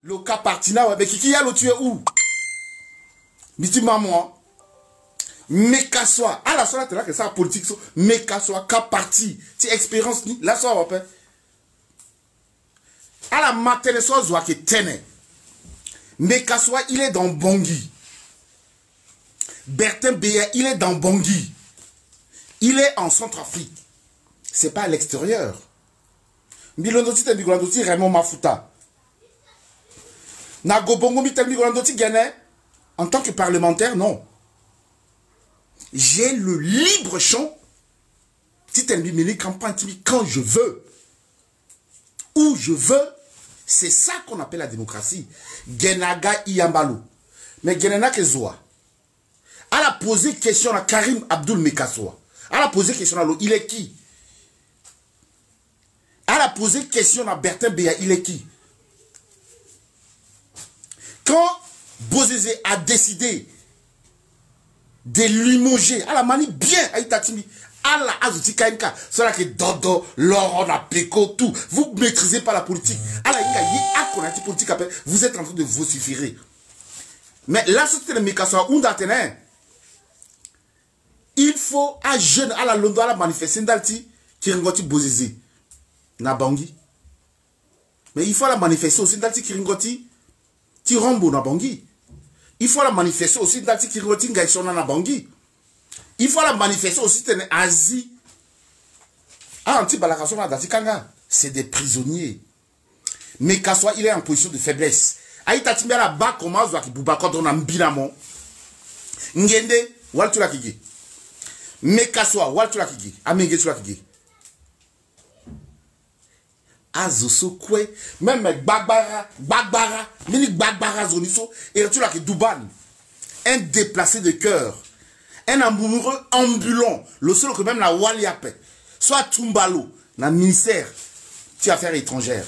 Le cas partina, mais qui a le tué où? Biti maman. Mais qu'à soit, à la soirée, là que ça politique, mais qu'à soit, qu'à parti, tu expérience ni, la soirée, on à la matinée, soit zoa qui tenait. Mais qu'à soit, il est dans Bangui. Bertin Béa, il est dans Bangui. Il est en Centrafrique. C'est pas à l'extérieur. Milondoti te Migolandoti Raymond Mafuta. Nago Bongo te Migolandoti Gane. En tant que parlementaire, non. J'ai le libre champ. Si tu as campagne quand je veux. Où je veux. C'est ça qu'on appelle la démocratie. Genaga Iyambalo. Mais Genena Kezoa. Elle a posé question à Karim Abdul Mekassoa. Elle a posé question à l'eau. Il est qui? Elle a posé question à Bertin Béa. Il est qui? Quand Bozézé a décidé de limoger, elle a mani bien à Itatimi. Elle a ajouté Kainka. C'est là que Dodo, Laurent, Apeko, tout. Vous ne maîtrisez pas la politique. Elle a dit politique. Vous êtes en train de vociférer. Mais là, c'était le Mekassoa. Il faut à jeune à la Londres à la manifester d'alti qui ringoti Bozézé. Na Bangui. Mais il faut la manifester aussi d'alti qui ringoti ti Rombo na Bangui. Il faut la manifester aussi d'alti qui ringoti Ngaïsona na Bangui. Il faut la manifester aussi en Asie. Ah, anti-balakasson na dati kanga. C'est des prisonniers. Mais Kassoa, il est en position de faiblesse. Aïta timbe la bas comment zoaki boubakot on a mbinamon. Ngende, wal tu la kigi. Mais Kassoa, wal tu la kigi. Amenge tu la kigi. Azoso kwe. Même Bagbara, mini Bagbara zoniso. Et tu la ki Douban. Un déplacé de cœur. Un amoureux ambulant. Le seul que même la Waliape. Soit Tumbalo. Dans le ministère des Affaires étrangères.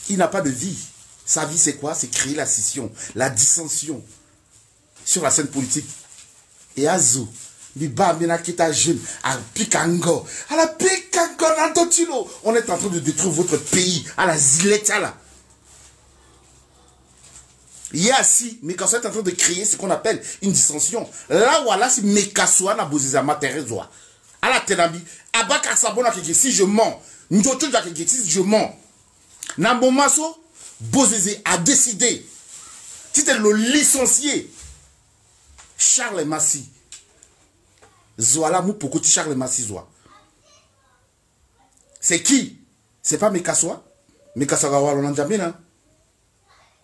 Il n'a pas de vie. Sa vie, c'est quoi? C'est créer la scission, la dissension sur la scène politique. Et Azo, Biba Menakita jeune, à Pikango, à la Pikango, on est en train de détruire votre pays, à la Zileta là. Yassi, Mekassoa est en train de créer ce qu'on appelle une dissension. Là, voilà, si Mekassoa n'a bosé ma terrezoa. À la Tenabi, Abaka Sabona si je mens, Njoto si je mens. Nambomaso, Bozézé a décidé, c'était le licencié, Charles Massi. Zoala mou pokoti Charles Massi Zoa. C'est qui? C'est pas Mekassoa? Mekassoa Walon Jamina.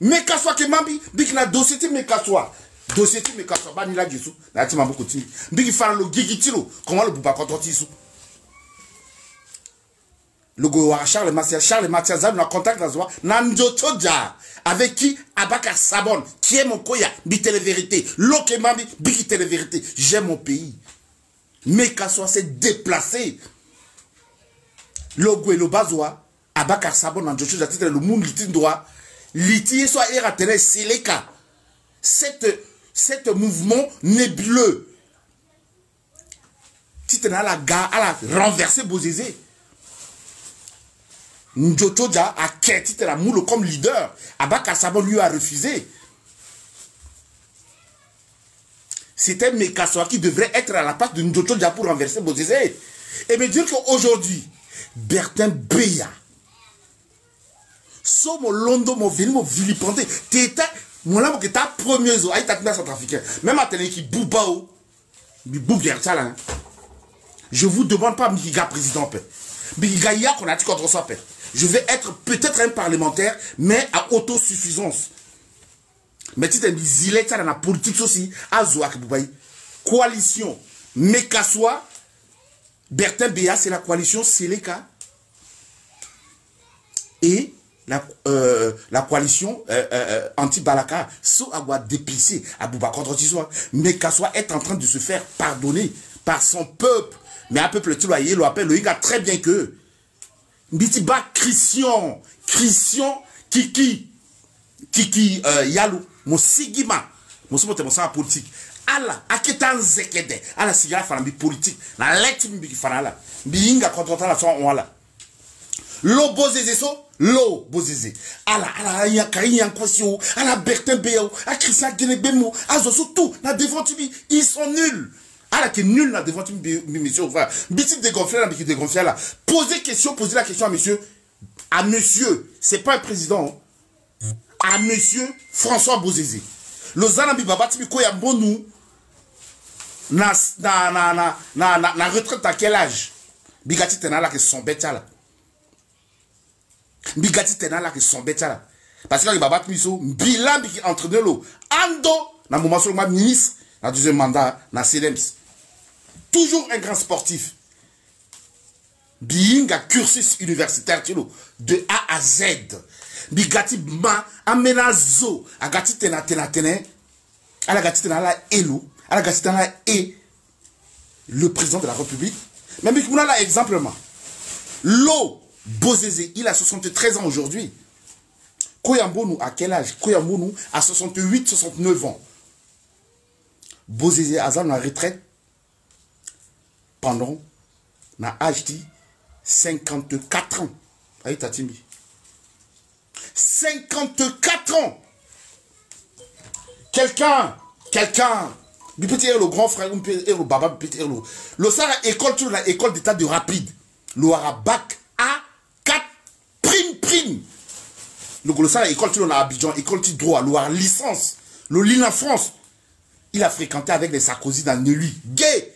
Mekassoa ke mambi, bik na dossier Mekassoa. Dossier Mekassoa, ba nila gisu, na ti mambo koti. Bik fara lo gigitilo, comment le bouba kontotisu. Le goa Charles Massi Zab na contact dans Zoa, Namjoto Dja, avec qui Abakar Sabon, qui est mon koya, bite les vérités. Loke mambi, bik les vérités. J'aime mon pays. Mekassoa s'est déplacé. Logo et le bazoa, Abakar Sabon, Namjoto Dja, le monde litin droit. Liti soit eratene seleka. Cet mouvement nébuleux. Titana à la renverser Bozézé. Njotoja a quitté la moule comme leader. Abakar Sabon lui a refusé. C'était Mekassoa qui devrait être à la place de Njotoja pour renverser Bozézé. Et me dire qu'aujourd'hui, Bertin Béa, Somo Londo, mon venu, mon vilipendé. T'étais, mon âme que t'as premier zo, aïe, t'as tenu à Centrafricain. Même à télé qui boubao, là. Je vous demande pas, Mikiga président, père. Mikiga, y'a qu'on a dit contre soi, père. Je vais être peut-être un parlementaire, mais à autosuffisance. Mais tu t'es dit, il est dans la politique aussi, à Zouak Boubaï. Coalition, Mekassoa, Bertin Béa, c'est la coalition Seleka. Et la coalition anti-Balaka, so agua dépissé à Boubacar Trotissoa. Mekassoa est en train de se faire pardonner par son peuple. Mais un peuple, tu l'as, il l'appelle, il a très bien que. Mbitiba Christian, Kiki, Yalou, mon Sigima, mon somote, mon sang politique. Allah, aketan zekede, Allah sigara falambi politique. Na lettre mbi fanala, mbi inga contre la son wala. L'obosé so. L'eau, Bozizé. Ala, Yankwasio, ala Bertin Béo, à Christian Guinébémo, à Zoso, tout, na devant ils sont nuls. Ala qui est nul, na devant monsieur, biti dégonflé, là, qui dégonflé, là. Posez la question à monsieur, c'est pas un président, à monsieur François Bozizé. Le Zanambi Babati, Koya Bonou, na retraite à quel âge? Bigati Tenala qui sont bêtes là. Bigati Tenala qui sont bêtes là. Parce que là, il Babat Miso, bilan qui entraîne l'eau. Ando, na moment sur le ministre, na deuxième mandat, na CDMS. Toujours un grand sportif. Biinga cursus universitaire, de A à Z. Bigati ma, amenazo, agati tena, ala gati tena la elo, ala gati tena la et le président de la République. Mais Bikmouna là, exemplement. L'eau, Bozizé, il a 73 ans aujourd'hui. Koyambonou, à quel âge? Koyambonou, à 68, 69 ans. Bozizé, Azam, la retraite, pendant, na âge dit, 54 ans. Aïe, Tatimi. 54 ans. Quelqu'un, peut-être le grand frère, le baba, peut-être le Sahara école, tu la école d'état de rapide. Le bac A4 prime. Le Sahara école, tu l'as à Abidjan, école de droit, le licence. Le Lille en France. Il a fréquenté avec les Sarkozy dans Nelly. Gay.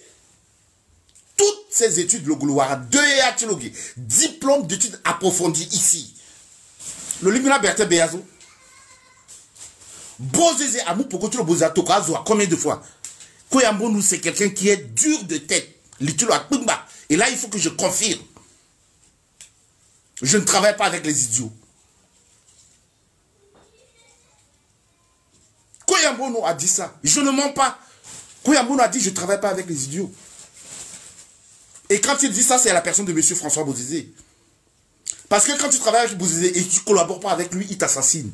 Toutes ces études, le Gouloir, 2 et diplôme d'études approfondies ici. Le Limina Berthe Beyazo. Bozizé Amou, pourquoi tu le Bozizé Tokazo, combien de fois? Koyambonou, c'est quelqu'un qui est dur de tête. Et là, il faut que je confirme. Je ne travaille pas avec les idiots. Koyambonou a dit ça. Je ne mens pas. Koyambonou a dit je ne travaille pas avec les idiots. Et quand il dit ça, c'est la personne de M. François Bozizé. Parce que quand tu travailles avec Bozizé et tu ne collabores pas avec lui, il t'assassine.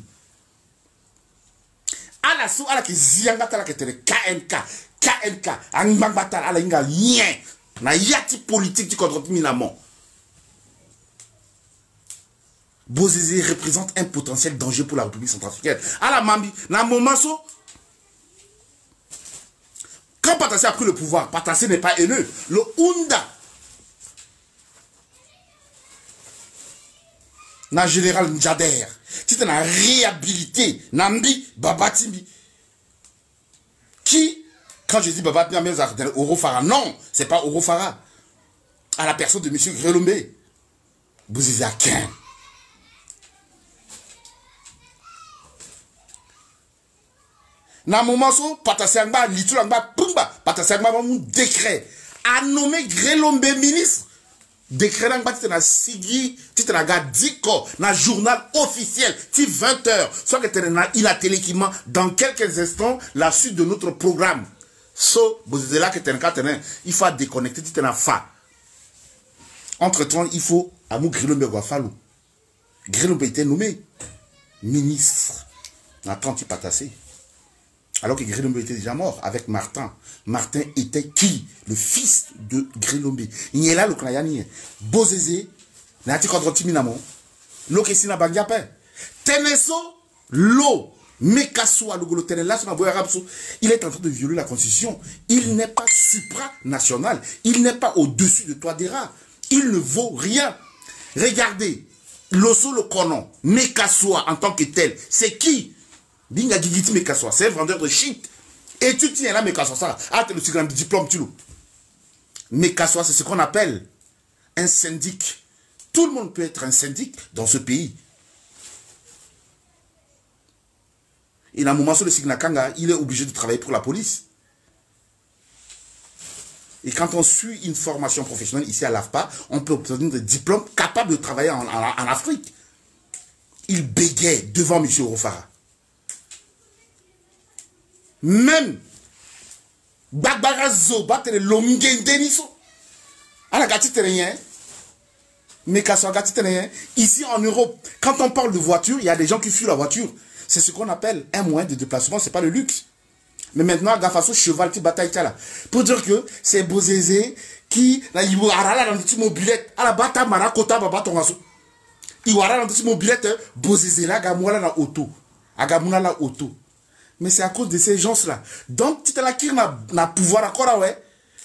Ala sou ala ki zianga tala ke tele KNK angbangbata ala inga lien na yati politique du contre minamon. Bozizé représente un potentiel danger pour la République centrafricaine. Ala mambi na momaso quand Patassé a pris le pouvoir, Patassé n'est pas haineux. Le Ounda na général Ndjader, tu t'en as réhabilité, Nambi, Babatimbi. Qui, quand je dis Babatimbi, Orofara, non, c'est pas Orofara. À la personne de M. Grelombe. Bozizé Akin. Na moment où, Patassé Angba, Litou Angba, Pumba, Patassé Angba, un décret a nommé Grelombe ministre. Décret d'Angba, tu t'en as signé, tu t'en as gardé dans le journal officiel, tu 20h, soit que tu as la télé qui ment dans quelques instants la suite de notre programme. So, c'est là que tu as il faut déconnecter, tu t'en as fa. Entre-temps, il faut, Amou Grelombe Guafalou. Grelombe était nommé ministre. Na 30 Patassé. Alors que Grelombe était déjà mort avec Martin. Martin était qui? Le fils de Grelombe. Il est là le Klayani. Bozizé, Nati Kodroti Minamo, Lokesina Bangiape. Teneso, l'eau, Mekassoua, le Golo Tenela, il est en train de violer la Constitution. Il n'est pas supranational. Il n'est pas au-dessus de toi des rats. Il ne vaut rien. Regardez, l'osso le Konon, Mekassoua en tant que tel, c'est qui? Binga Gigiti Mekassoua, c'est un vendeur de shit. Et tu tiens là Mekassoua, ça, ah, tu le diplôme, tu le. Mekassoua, c'est ce qu'on appelle un syndic. Tout le monde peut être un syndic dans ce pays. Et dans un moment sur le Signakanga, il est obligé de travailler pour la police. Et quand on suit une formation professionnelle ici à l'AFPA, on peut obtenir des diplômes capables de travailler en Afrique. Il bégait devant M. Orofara. Même Bagbarazo, battre l'omgendeniso. À la gâtite rien. Mais qu'à soit gâtite rien. Ici en Europe, quand on parle de voiture, il y a des gens qui fuient la voiture. C'est ce qu'on appelle un moyen de déplacement, c'est pas le luxe. Mais maintenant, Gafaso cheval qui bataille là. Pour dire que c'est Bozizé qui, la Yibo Arala dans une mobilette, à la bata marakota babatongaso. Iwara dans mon billet, Bozizé là, Gamouala na auto. Agamuna la auto. Mais c'est à cause de ces gens-là. Donc, Titalakir n'a pouvoir encore, ouais.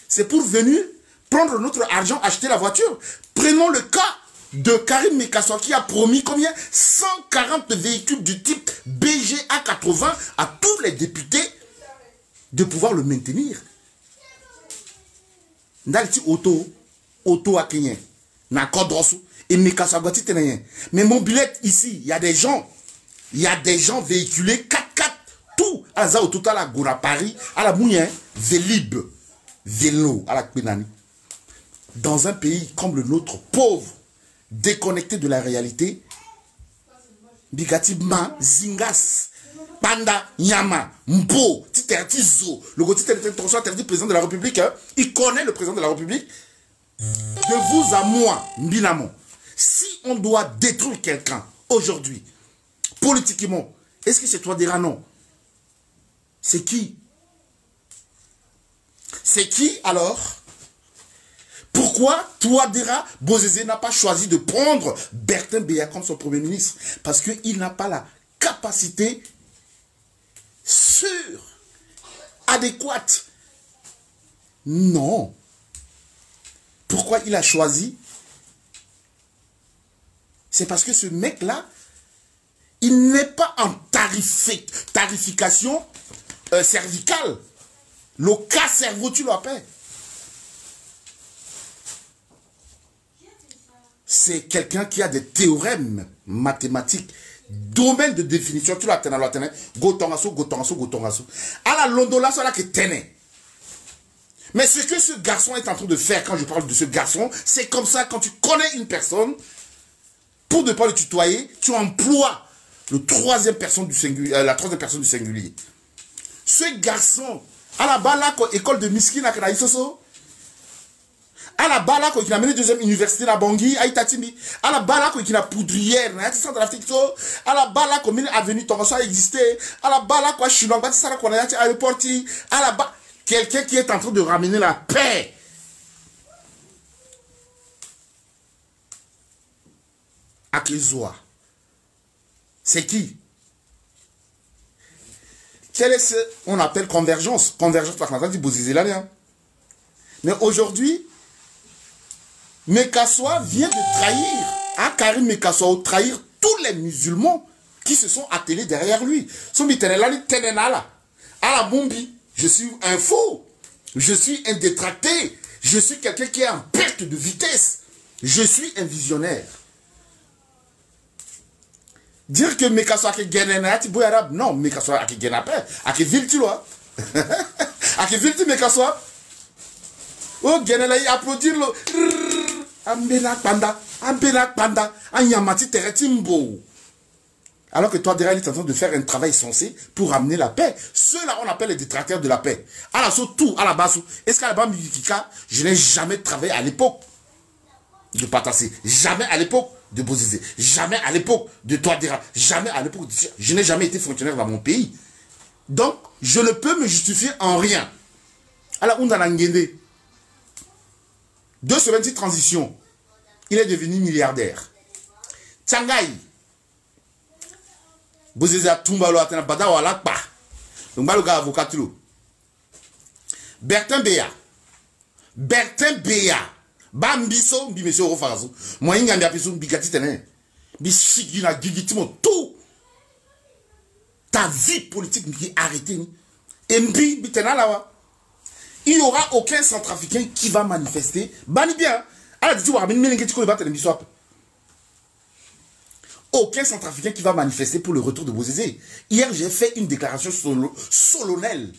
C'est pour venir prendre notre argent, acheter la voiture. Prenons le cas de Karim Mekassoua qui a promis combien 140 véhicules du type BGA 80 à tous les députés de pouvoir le maintenir. Ndalti auto à Kenya. Na Kodrosu. Et Mekassoua titenien. Mais mon billet ici, il y a des gens. Il y a des gens véhiculés 4x4. Tout. À la au total à Goura Paris. À la Mounien. Vélib. Vélo. À la Kpinani. Dans un pays comme le nôtre, pauvre, déconnecté de la réalité, Bigatibma, Zingas, Panda, Nyama, Mbo, Titertizo, le interdit président de la République, hein, il connaît le président de la République. De vous à moi, Mbinamo, si on doit détruire quelqu'un aujourd'hui, politiquement, est-ce que c'est toi Dera? Non. C'est qui? C'est qui alors? Pourquoi Touadéra Bozizé n'a pas choisi de prendre Bertin Beya comme son premier ministre? Parce qu'il n'a pas la capacité sûre, adéquate. Non. Pourquoi il a choisi? C'est parce que ce mec-là, il n'est pas en tarification cervicale. Le cas cerveau, tu l'appelles. C'est quelqu'un qui a des théorèmes mathématiques, domaine de définition. Tu l'as tenu, gotongaso. À la londola, ça là que tenait. Mais ce que ce garçon est en train de faire, quand je parle de ce garçon, c'est comme ça, quand tu connais une personne, pour ne pas le tutoyer, tu emploies la troisième personne du singulier. Ce garçon, à la bala, école de Miskin à Karaïsoso, à la bala, qui a mené deuxième université à Bangui, à Itatimi, à la bala, qui a poudrière, à la bala, qui a avenue Tongasso a existé, à la bala, qui a Chilong, à l'aéroport, à la bala, quelqu'un qui est en train de ramener la paix. À Kézoa. C'est qui? Quel est ce qu'on appelle convergence? Convergence, parce qu'on a dit Bozizé là. Mais aujourd'hui, Mekassoua vient de trahir, à Karim Mekassoua, trahir tous les musulmans qui se sont attelés derrière lui. À la bombi, je suis un faux, je suis un détracté, je suis quelqu'un qui est en perte de vitesse, je suis un visionnaire. Dire que Mekassoua a gagné arabe, non, Mekassoua a gagné après, a gagné tu vois, a gagné Mekassoua, oh gagné applaudir le. Alors que toi, derrière, il est en train de faire un travail sensé pour amener la paix. Ceux-là, on appelle les détracteurs de la paix. À la tout, à la base, est-ce qu'à la base, je n'ai jamais travaillé à l'époque de Patassé, jamais à l'époque de Bozizé, jamais à l'époque de Touadéra, jamais à l'époque de... Je n'ai jamais été fonctionnaire dans mon pays. Donc, je ne peux me justifier en rien. Alors, on a l'angéné. 2 semaines de transition, il est devenu milliardaire. Tsangai, Bozizé a Tumbalo Atena Bada Wala Pa. Donc, Baloga avocat. Bertin Beya. Bambiso, Bimeso Rofazo. Moi, il y a un peu de bigati tene. Bisigina gigitimo tout. Ta vie politique est arrêtée. Et mbi bitena là. Il n'y aura aucun centrafricain qui va manifester. Bani bien. Aucun centrafricain qui va manifester pour le retour de Bozizé. Hier, j'ai fait une déclaration solennelle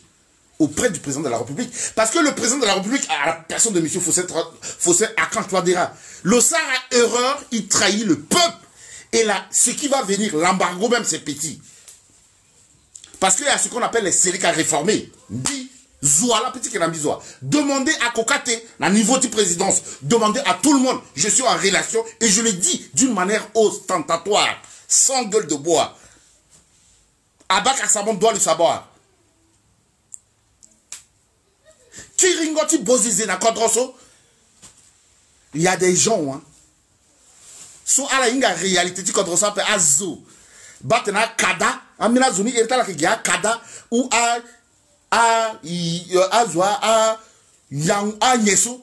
auprès du président de la République. Parce que le président de la République, à la personne de M. Fossé Akan Touadéra, l'Ossar a erreur, il trahit le peuple. Et là, ce qui va venir, l'embargo même, c'est petit. Parce qu'il y a ce qu'on appelle les Sélika réformés. Zouala, petit Kenambizoa. Demandez à Kokate, à niveau de présidence, demandez à tout le monde, je suis en relation, et je le dis d'une manière ostentatoire, sans gueule de bois. Abak Asabon doit le savoir. Kiringoti Bozizé na Kodroso, il y a des gens, hein. so ala inga réalité ti contre ça pe azo batena kada amina zoni erta la ki ya kada ou a zwa a yang a nyeso